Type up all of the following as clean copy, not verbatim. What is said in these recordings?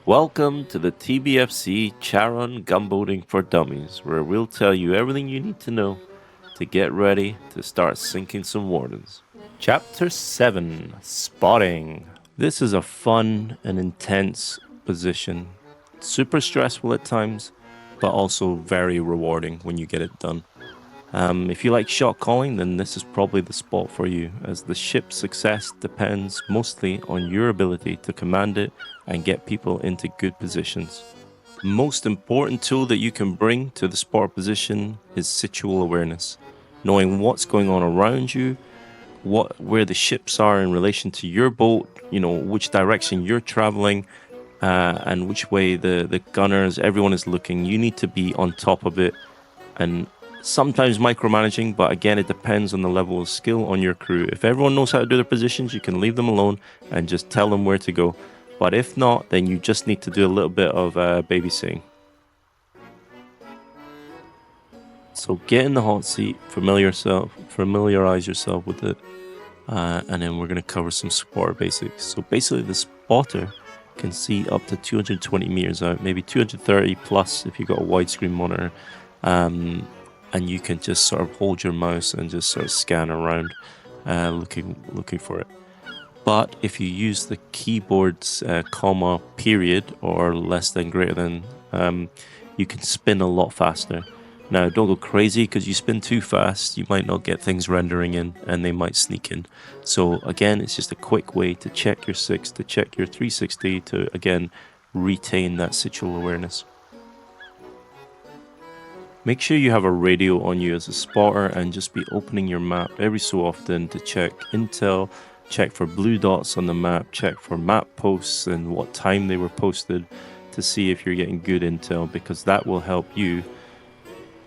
Welcome to the TBFC Charon Gunboating for Dummies, where we'll tell you everything you need to know to get ready to start sinking some wardens. Chapter 7, Spotting. This is a fun and intense position. Super stressful at times, but also very rewarding when you get it done. If you like shot calling, then this is probably the spot for you, as the ship's success depends mostly on your ability to command it and get people into good positions. The most important tool that you can bring to the spotter position is situal awareness, knowing what's going on around you, where the ships are in relation to your boat, which direction you're traveling, and which way the gunners, everyone is looking. You need to be on top of it, and sometimes micromanaging, but again, it depends on the level of skill on your crew. If everyone knows how to do their positions, you can leave them alone and just tell them where to go. But if not, then you just need to do a little bit of babysitting. So get in the hot seat, familiarize yourself with it, and then we're going to cover some spotter basics. So basically, the spotter can see up to 220 meters out, maybe 230 plus if you've got a widescreen monitor. And you can just sort of hold your mouse and just sort of scan around, looking for it. But if you use the keyboard's comma, period, or less than, greater than, you can spin a lot faster. Now, don't go crazy, because you spin too fast, you might not get things rendering in, and they might sneak in. So again, it's just a quick way to check your 6, to check your 360, to again retain that situal awareness. Make sure you have a radio on you as a spotter, and just be opening your map every so often to check intel, check for blue dots on the map, check for map posts and what time they were posted, to see if you're getting good intel, because that will help you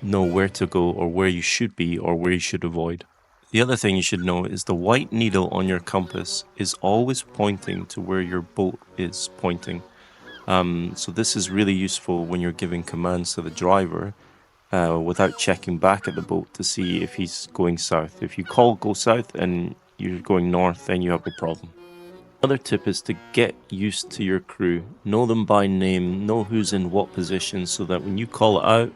know where to go, or where you should be, or where you should avoid. The other thing you should know is the white needle on your compass is always pointing to where your boat is pointing. So this is really useful when you're giving commands to the driver, without checking back at the boat to see if he's going south. If you go south and you're going north, then you have a problem. Another tip is to get used to your crew. Know them by name, know who's in what position, so that when you call it out,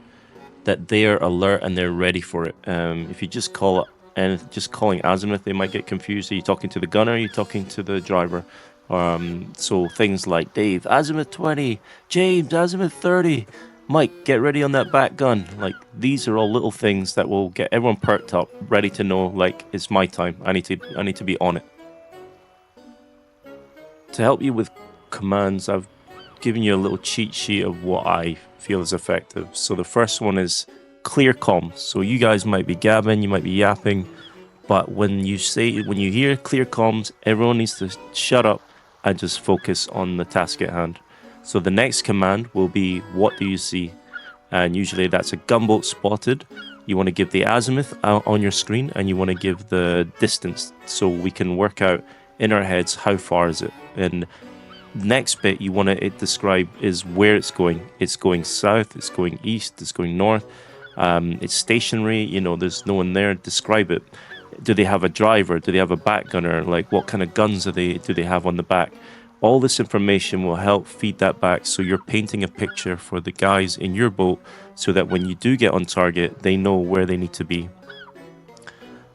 that they're alert and they're ready for it. If you just call it, and just calling azimuth, they might get confused. Are you talking to the gunner? Are you talking to the driver? So things like Dave, azimuth 20, James, azimuth 30, Mike, get ready on that back gun. Like, these are all little things that will get everyone perked up, ready to know, like, it's my time. I need to be on it. To help you with commands, I've given you a little cheat sheet of what I feel is effective. So the first one is clear comms. So you guys might be gabbing, you might be yapping, but when you hear clear comms, everyone needs to shut up and just focus on the task at hand. So the next command will be, what do you see? And usually that's a gunboat spotted. You want to give the azimuth out on your screen, and you want to give the distance, so we can work out in our heads how far is it. And next bit you want to describe is where it's going. It's going south, it's going east, it's going north, it's stationary, there's no one there. Describe it. Do they have a driver? Do they have a back gunner? Like, what kind of guns do they have on the back? All this information will help feed that back, so you're painting a picture for the guys in your boat, so that when you do get on target, they know where they need to be.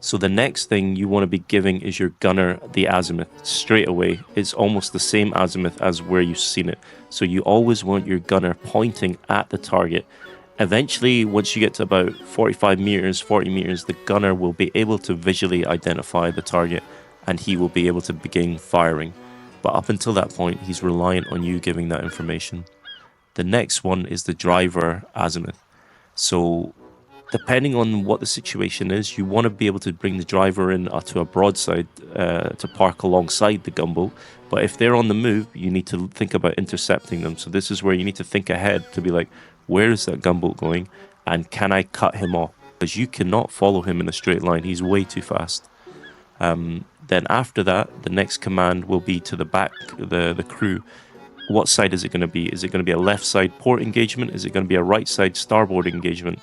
So the next thing you want to be giving is your gunner the azimuth straight away. It's almost the same azimuth as where you've seen it. So you always want your gunner pointing at the target. Eventually, once you get to about 45 meters, 40 meters, the gunner will be able to visually identify the target, and he will be able to begin firing. But up until that point, he's reliant on you giving that information. The next one is the driver azimuth. So depending on what the situation is, you want to be able to bring the driver in to a broadside to park alongside the gunboat. But if they're on the move, you need to think about intercepting them. So this is where you need to think ahead to be like, where is that gunboat going? And can I cut him off? Because you cannot follow him in a straight line. He's way too fast. Then after that, the next command will be to the back, the crew. What side is it going to be? Is it going to be a left side port engagement? Is it going to be a right side starboard engagement?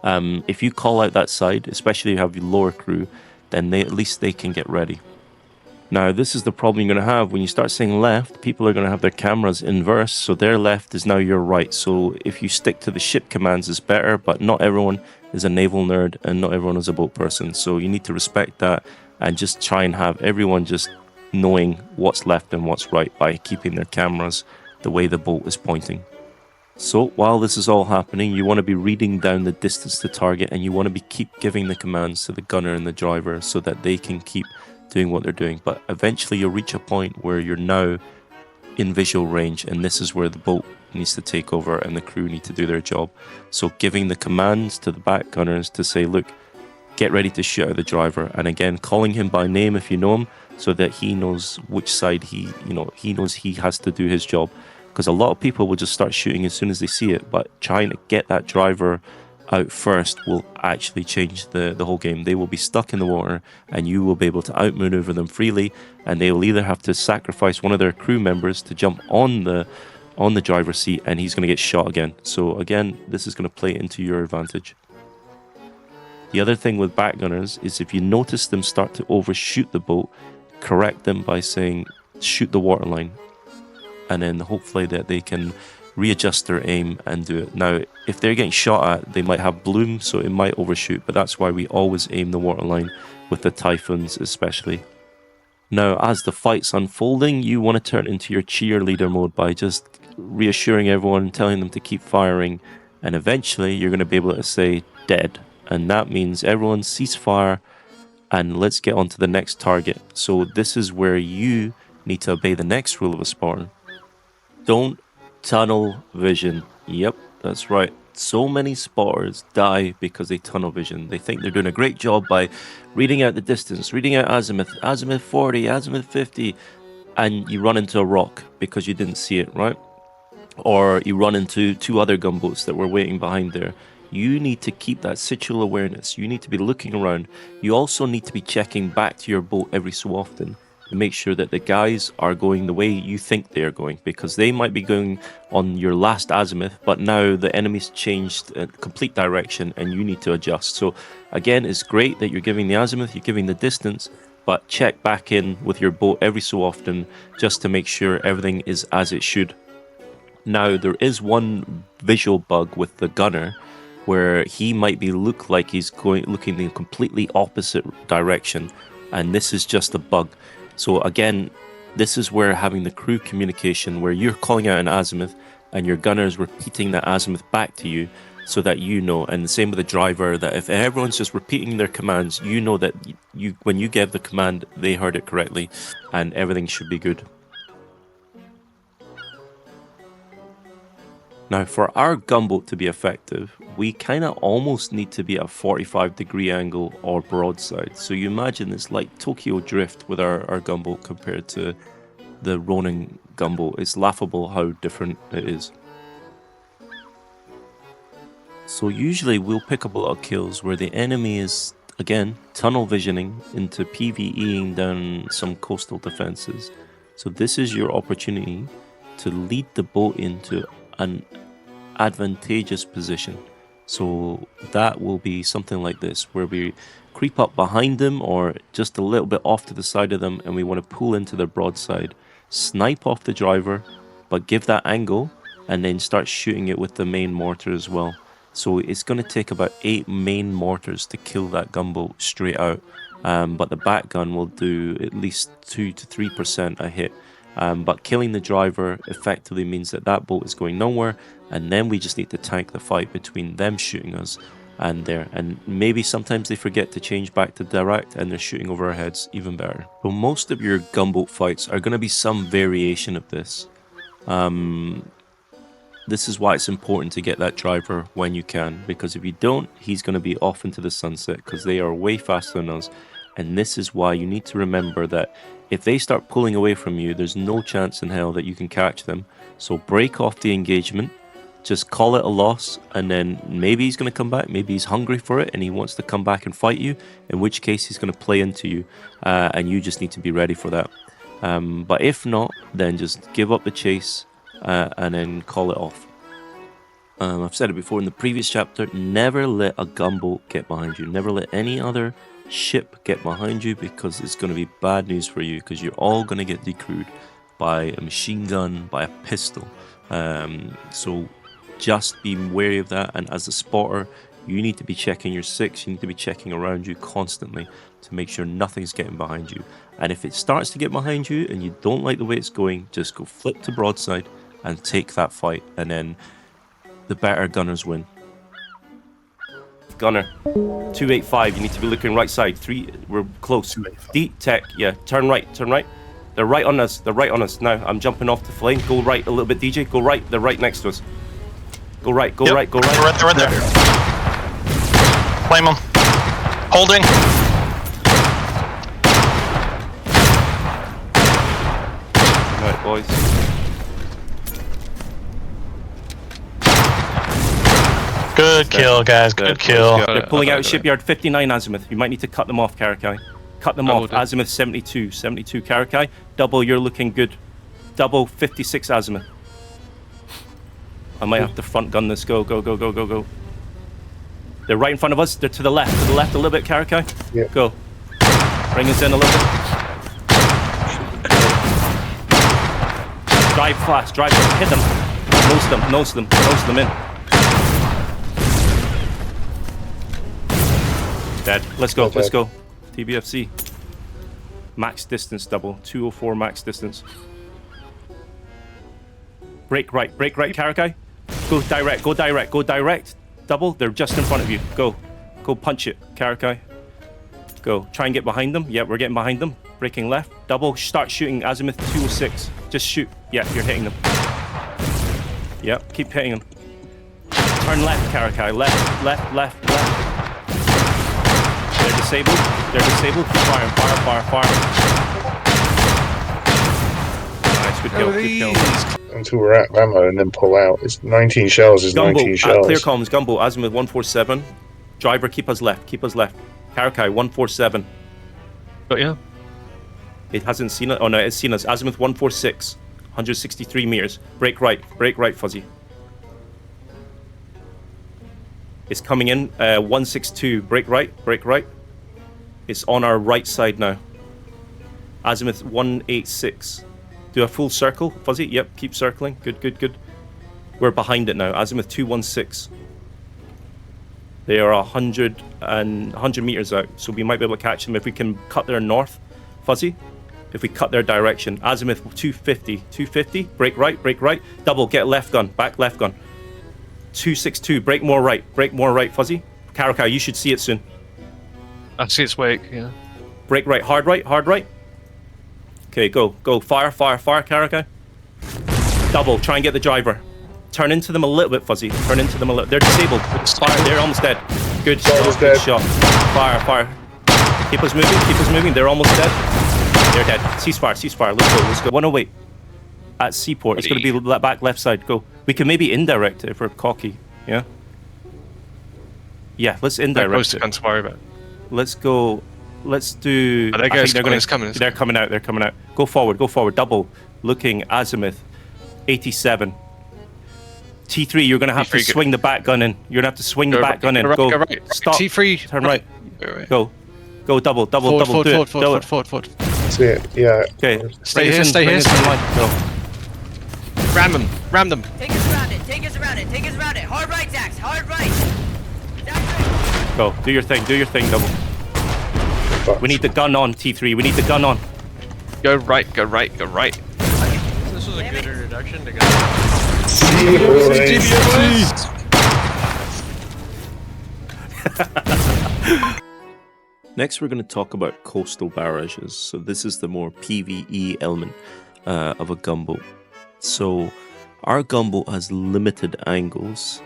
If you call out that side, especially if you have your lower crew, then at least they can get ready. Now, this is the problem you're going to have when you start saying left. People are going to have their cameras inverse, so their left is now your right. So if you stick to the ship commands, it's better, but not everyone is a naval nerd and not everyone is a boat person. So you need to respect that and just try and have everyone just knowing what's left and what's right by keeping their cameras the way the boat is pointing. So while this is all happening, you want to be reading down the distance to target, and you want to keep giving the commands to the gunner and the driver so that they can keep doing what they're doing. But eventually you'll reach a point where you're now in visual range, and this is where the boat needs to take over and the crew need to do their job. So giving the commands to the back gunners to say, look, get ready to shoot at the driver, and again calling him by name if you know him, so that he knows which side he knows he has to do his job. Because a lot of people will just start shooting as soon as they see it, but trying to get that driver out first will actually change the whole game. They will be stuck in the water and you will be able to outmaneuver them freely, and they will either have to sacrifice one of their crew members to jump on the driver's seat, and he's going to get shot again. So again, this is going to play into your advantage. The other thing with back gunners is if you notice them start to overshoot the boat, correct them by saying shoot the waterline, and then hopefully that they can readjust their aim and do it. Now, if they're getting shot at, they might have bloom, so it might overshoot, but that's why we always aim the waterline with the typhoons especially. Now, as the fight's unfolding, you want to turn into your cheerleader mode by just reassuring everyone, telling them to keep firing, and eventually you're going to be able to say dead, and that means everyone cease fire and let's get on to the next target. So this is where you need to obey the next rule of a Spartan. Don't tunnel vision. Yep, that's right. So many spotters die because they tunnel vision. They think they're doing a great job by reading out the distance, reading out azimuth 40, azimuth 50, and you run into a rock because you didn't see it, right? Or you run into two other gunboats that were waiting behind there. You need to keep that situal awareness. You need to be looking around. You also need to be checking back to your boat every so often to make sure that the guys are going the way you think they are going, because they might be going on your last azimuth, but now the enemy's changed complete direction and you need to adjust. So again, it's great that you're giving the azimuth, you're giving the distance, but check back in with your boat every so often just to make sure everything is as it should. Now, there is one visual bug with the gunner where he might be look like he's looking in the completely opposite direction, and this is just a bug. So again, this is where having the crew communication, where you're calling out an azimuth and your gunner is repeating that azimuth back to you so that you know, and the same with the driver, that if everyone's just repeating their commands, you know that when you gave the command, they heard it correctly and everything should be good. Now, for our gunboat to be effective, we kind of almost need to be at a 45-degree angle or broadside. So you imagine it's like Tokyo Drift with our gunboat compared to the Ronin gunboat. It's laughable how different it is. So usually we'll pick up a lot of kills where the enemy is, again, tunnel visioning into PvEing down some coastal defenses. So this is your opportunity to lead the boat into an advantageous position. So that will be something like this, where we creep up behind them or just a little bit off to the side of them, and we want to pull into their broadside, snipe off the driver, but give that angle and then start shooting it with the main mortar as well. So it's going to take about 8 main mortars to kill that gunboat straight out, but the back gun will do at least 2 to 3% a hit. But killing the driver effectively means that that boat is going nowhere, and then we just need to tank the fight between them shooting us and there. And maybe sometimes they forget to change back to direct and they're shooting over our heads, even better. So most of your gunboat fights are going to be some variation of this. This is why it's important to get that driver when you can, because if you don't, he's going to be off into the sunset because they are way faster than us. And this is why you need to remember that if they start pulling away from you, there's no chance in hell that you can catch them. So break off the engagement, just call it a loss, and then maybe he's going to come back, maybe he's hungry for it and he wants to come back and fight you, in which case he's going to play into you, and you just need to be ready for that. But if not, then just give up the chase and then call it off. I've said it before in the previous chapter, never let a gunboat get behind you. Never let any other ship get behind you, because it's going to be bad news for you, because you're all going to get decrewed by a machine gun, by a pistol. So just be wary of that. And as a spotter, you need to be checking your six. You need to be checking around you constantly to make sure nothing's getting behind you. And if it starts to get behind you and you don't like the way it's going, just go flip to broadside and take that fight. And then the better gunners win. Gunner, 285. You need to be looking right side. 3. We're close. D tech. Yeah. Turn right. Turn right. They're right on us. They're right on us. Now I'm jumping off the flame. Go right a little bit, DJ. Go right. They're right next to us. Go right. Go right. Go right. They're right there. Flame them. Holding. All right, boys. Good kill, guys. Good kill. They're pulling out shipyard 59 azimuth. You might need to cut them off, Karakai. Cut them off. Azimuth 72. 72 Karakai. Double, you're looking good. Double 56 azimuth. I might have to front gun this. Go, go, go, go, go, go. They're right in front of us. They're to the left. To the left a little bit, Karakai. Yeah. Go. Bring us in a little bit. Drive fast. Drive. Hit them. Nose them. Nose them. Nose them in. Dead. Let's go. Let's go. TBFC. Max distance double. 204 max distance. Break right. Break right, Karakai. Go direct. Go direct. Go direct. Double. They're just in front of you. Go. Go punch it, Karakai. Go. Try and get behind them. Yeah, we're getting behind them. Breaking left. Double. Start shooting. Azimuth 206. Just shoot. Yeah, you're hitting them. Yep. Keep hitting them. Turn left, Karakai. Left. Left. Left. Left. They're disabled. They're disabled. Keep firing. Fire, fire, fire. Nice, good kill, good kill. Until we're at ammo and then pull out. It's 19 shells is Gunboat, 19 shells. Clear comms, Gunboat, azimuth 147. Driver, keep us left, keep us left. Karakai, 147. Got you. It hasn't seen it. Oh no, it's seen us. Azimuth 146. 163 meters. Break right, Fuzzy. It's coming in, 162, break right. It's on our right side now. Azimuth 186. Do a full circle, Fuzzy, yep, keep circling, good. We're behind it now, Azimuth 216. They are 100 meters out, so we might be able to catch them if we can cut their north, Fuzzy. If we cut their direction, Azimuth 250, break right, double, get left gun, back left gun. 262, break more right, Fuzzy. Karakai, you should see it soon. I see its wake, yeah. Break right, hard right. Okay, go, fire, Karakai. Double, try and get the driver. Turn into them a little bit, Fuzzy. They're disabled. Fire, they're almost dead. Good shot. Fire. Keep us moving, they're almost dead. They're dead. Ceasefire, let's go. 108 at Seaport. It's going to be back left side, go. We can maybe indirect it if we're cocky, yeah? Yeah, let's indirect it. Guns to worry about. Let's go. Let's do. Oh, They're coming out. Go forward. Double. Looking azimuth. 87. T3. You're gonna have to swing the back gun in. You're gonna have to swing the back gun in. Go. Right. Stop. T3. Turn right. Go. Double. Forward. See it. Yeah. Okay. Stay here. Go. Ram them. Take us around it. Hard right, Zax. Hard right. Go. Do your thing, double. We need the gun on, T3. We need the gun on. Go right. This was a good introduction to go. Next, we're going to talk about coastal barrages. So this is the more PvE element of a gunboat. So our gunboat has limited angles.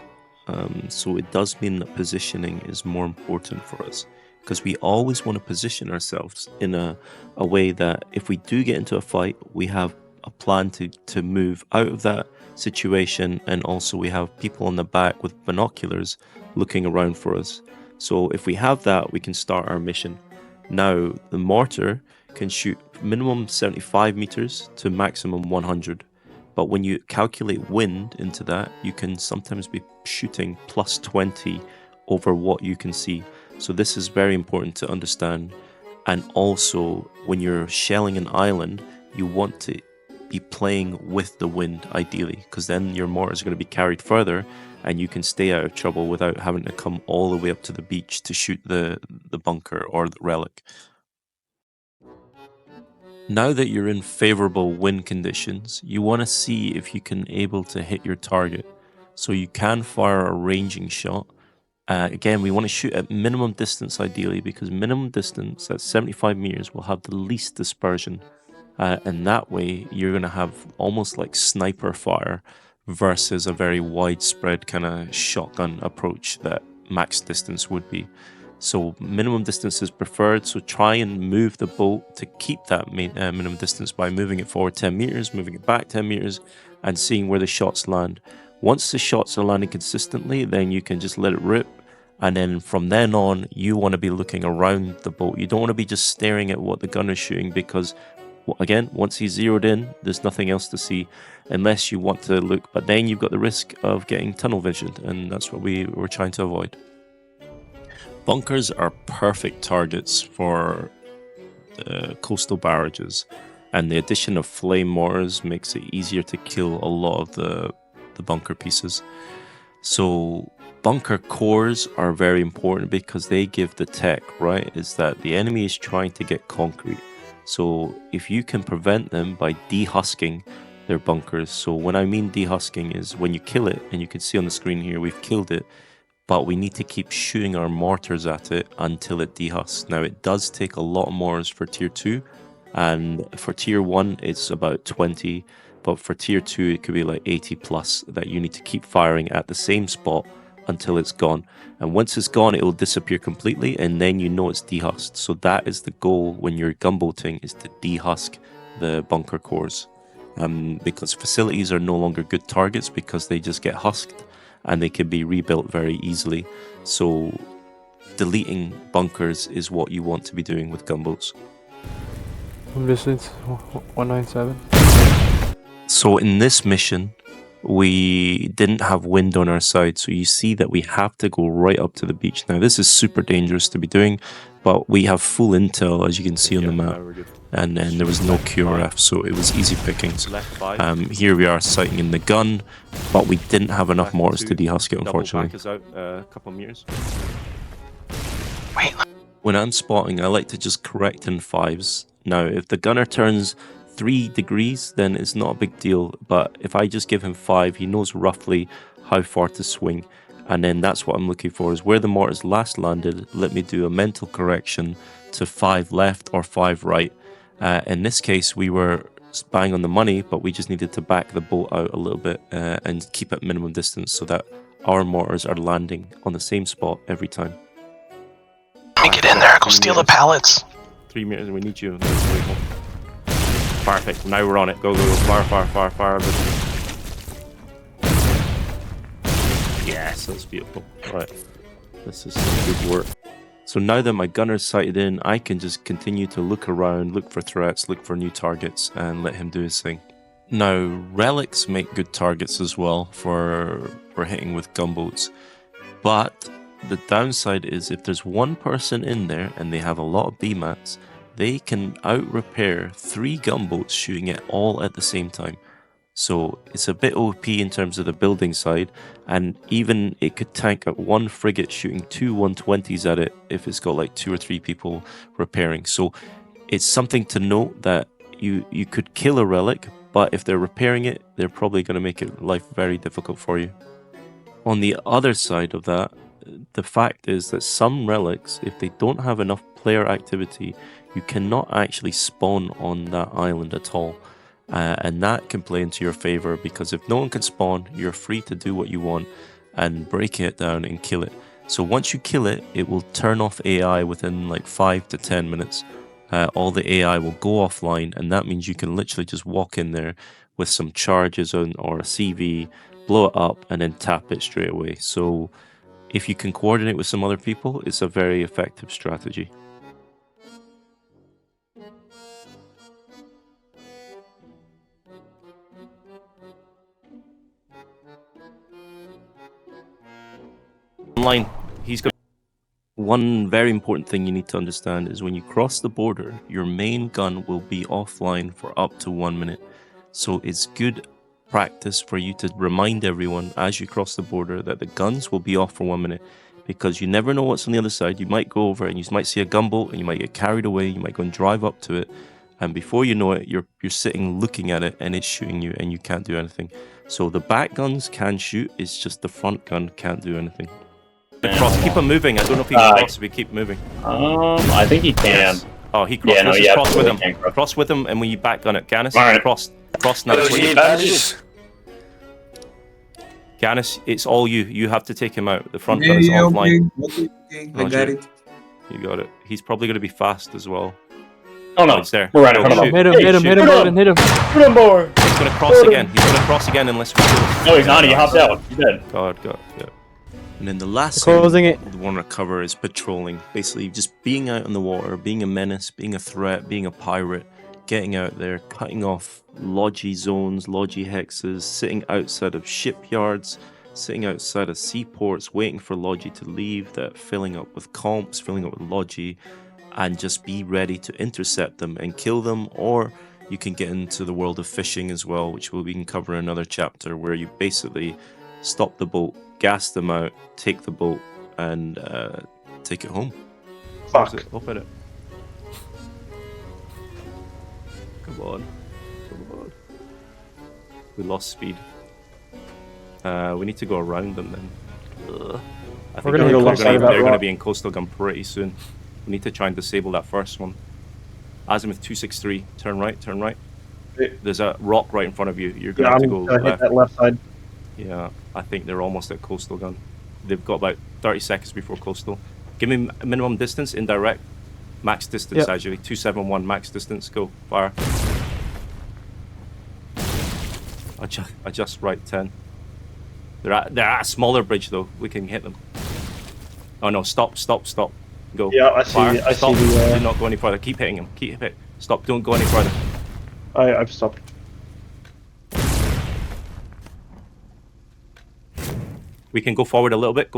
So it does mean that positioning is more important for us, because we always want to position ourselves in a way that if we do get into a fight, we have a plan to move out of that situation, and also we have people on the back with binoculars looking around for us. So if we have that, we can start our mission. Now, the mortar can shoot minimum 75 meters to maximum 100. But when you calculate wind into that, you can sometimes be shooting plus 20 over what you can see. So this is very important to understand. And also, when you're shelling an island, you want to be playing with the wind, ideally, because then your mortars are going to be carried further, and you can stay out of trouble without having to come all the way up to the beach to shoot the bunker or the relic. Now that you're in favorable wind conditions, you want to see if you can able to hit your target. So you can fire a ranging shot. Again, we want to shoot at minimum distance ideally, because minimum distance at 75 meters will have the least dispersion. And that way you're going to have almost like sniper fire versus a very widespread kind of shotgun approach that max distance would be. So minimum distance is preferred, so try and move the boat to keep that minimum distance by moving it forward 10 meters, moving it back 10 meters, and seeing where the shots land. Once the shots are landing consistently, then you can just let it rip, and then from then on, you want to be looking around the boat. You don't want to be just staring at what the gunner is shooting, because again, once he's zeroed in, there's nothing else to see unless you want to look, but then you've got the risk of getting tunnel visioned, and that's what we were trying to avoid. Bunkers are perfect targets for coastal barrages, and the addition of flame mortars makes it easier to kill a lot of the bunker pieces. So bunker cores are very important because they give the tech, right? Is that the enemy is trying to get concrete. So if you can prevent them by dehusking their bunkers. So when I mean dehusking is when you kill it, and you can see on the screen here, we've killed it, but we need to keep shooting our mortars at it until it dehusks. Now, it does take a lot of mortars for tier 2, and for tier 1 it's about 20, but for tier 2 it could be like 80 plus that you need to keep firing at the same spot until it's gone. And once it's gone, it will disappear completely, and then you know it's dehusked. So that is the goal when you're gunboating, is to dehusk the bunker cores. Because facilities are no longer good targets because they just get husked, and they can be rebuilt very easily. So deleting bunkers is what you want to be doing with gunboats. Distance 197. So in this mission, we didn't have wind on our side, so you see that we have to go right up to the beach. Now this is super dangerous to be doing, but we have full intel, as you can see on the map, and then there was no QRF, so it was easy pickings. Here we are sighting in the gun, but we didn't have enough mortars to dehusk it, unfortunately. When I'm spotting, I like to just correct in 5s. Now if the gunner turns 3 degrees, then it's not a big deal, but if I just give him 5, he knows roughly how far to swing, and then that's what I'm looking for, is where the mortars last landed, let me do a mental correction to 5 left or 5 right. In this case, we were bang on the money, but we just needed to back the boat out a little bit and keep at minimum distance so that our mortars are landing on the same spot every time. Let me get in there, go steal the pallets. 3 meters, we need you. Perfect, now we're on it. Go, go, go. Fire, fire, fire, fire. Yes, that's beautiful. Right, this is some good work. So now that my gunner's sighted in, I can just continue to look around, look for threats, look for new targets, and let him do his thing. Now, relics make good targets as well for hitting with gunboats, but the downside is if there's one person in there and they have a lot of BMATs, they can out-repair 3 gunboats shooting it all at the same time. So it's a bit OP in terms of the building side, and even it could tank at 1 frigate shooting 2 120s at it if it's got like 2 or 3 people repairing. So it's something to note that you could kill a relic, but if they're repairing it, they're probably going to make it life very difficult for you. On the other side of that, the fact is that some relics, if they don't have enough player activity, you cannot actually spawn on that island at all. And that can play into your favor, because if no one can spawn, you're free to do what you want and break it down and kill it. So once you kill it, it will turn off AI within like 5 to 10 minutes. All the AI will go offline, and that means you can literally just walk in there with some charges or a CV, blow it up, and then tap it straight away. So if you can coordinate with some other people, it's a very effective strategy. Online, he's got one very important thing you need to understand is when you cross the border, your main gun will be offline for up to 1 minute. So it's good practice for you to remind everyone as you cross the border that the guns will be off for 1 minute, because you never know what's on the other side. You might go over and you might see a gunboat and you might get carried away. You might go and drive up to it, and before you know it, you're sitting looking at it and it's shooting you and you can't do anything. So the back guns can shoot, it's just the front gun can't do anything. Cross, keep him moving. I don't know if he can cross if we keep moving. I think he can. Yes. Oh, he crossed. Let's just cross with him. Cross with him, and when you back gun it, Gannis, cross now. Gannis, it's all you. You have to take him out. The front gun is offline. Okay. I got it. You got it. He's probably going to be fast as well. Oh no, it's there. We're right in front of him. Hit him. Shoot him, boy. He's going to cross again. He's going to cross again unless we do it. No, he's not. He hopped out. He's dead. God, yeah. And then the last thing we want to cover is patrolling. Basically, just being out on the water, being a menace, being a threat, being a pirate, getting out there, cutting off lodgy zones, lodgy hexes, sitting outside of shipyards, sitting outside of seaports, waiting for lodgy to leave, that filling up with comps, filling up with lodgy, and just be ready to intercept them and kill them. Or you can get into the world of fishing as well, which we can cover in another chapter, where you basically stop the boat, gas them out, take the boat, and take it home. Fuck. Open it. Come on. We lost speed. We need to go around them then. I think they're going to be in Coastal Gun pretty soon. We need to try and disable that first one. Azimuth 263, turn right. There's a rock right in front of you. You're going to have to go left. Hit that left side. Yeah, I think they're almost at Coastal Gun. They've got about 30 seconds before Coastal. Give me minimum distance, indirect. Max distance, actually. 271, max distance. Go, fire. Adjust right 10. They're at a smaller bridge, though. We can hit them. Oh, no, stop. Go. Yeah, I see. Fire. I stop. see the. Do not go any further. Keep hitting him. Keep hitting. Stop. Don't go any further. I've stopped. We can go forward a little bit.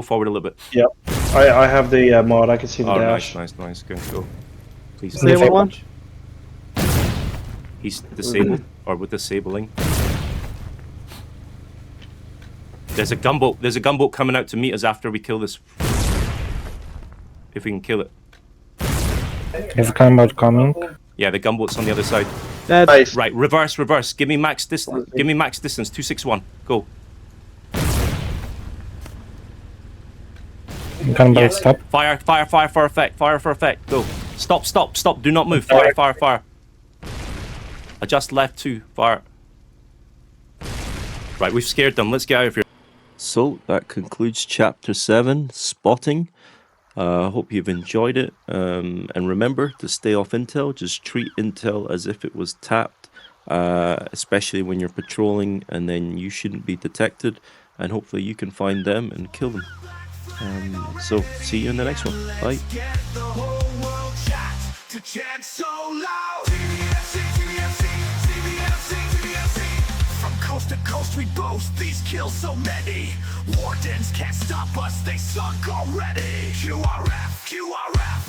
Yep. I have the mod. I can see the dash. Nice. Go. Please. Disable one. He's disabled or with disabling. There's a gunboat coming out to meet us after we kill this. If we can kill it. Is a gunboat coming? Yeah, the gunboat's on the other side. Nice. Right, reverse. Give me max distance. 261. Go. Gunboat stop. Fire for effect. Go. Stop. Do not move. Fire. Adjust left 2. Fire. Right, we've scared them. Let's get out of here. So that concludes chapter 7, spotting. Hope you've enjoyed it. And remember to stay off intel. Just treat intel as if it was tapped, especially when you're patrolling, and then you shouldn't be detected. And hopefully you can find them and kill them. So see you in the next one. Bye. Coast to coast we boast, these kills so many. Wardens can't stop us, they sunk already. QRF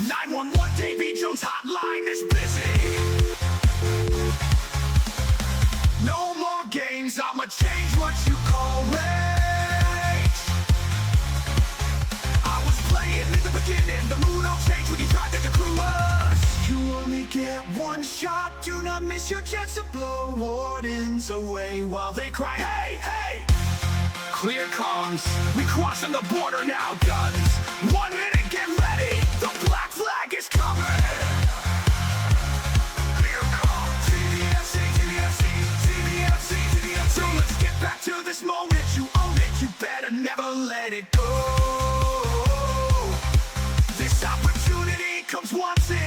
911, Davy Jones hotline is busy. No more games, I'ma change what you call rage. I was playing in the beginning, the mood all changed when you tried to crew us. You only get one shot, do not miss your chance to blow wardens away while they cry, hey! Clear comms, we crossing the border now, guns. 1 minute, get ready, the black flag is coming. Clear comms, TBFC. So let's get back to this moment, you own it, you better never let it go. This opportunity comes once in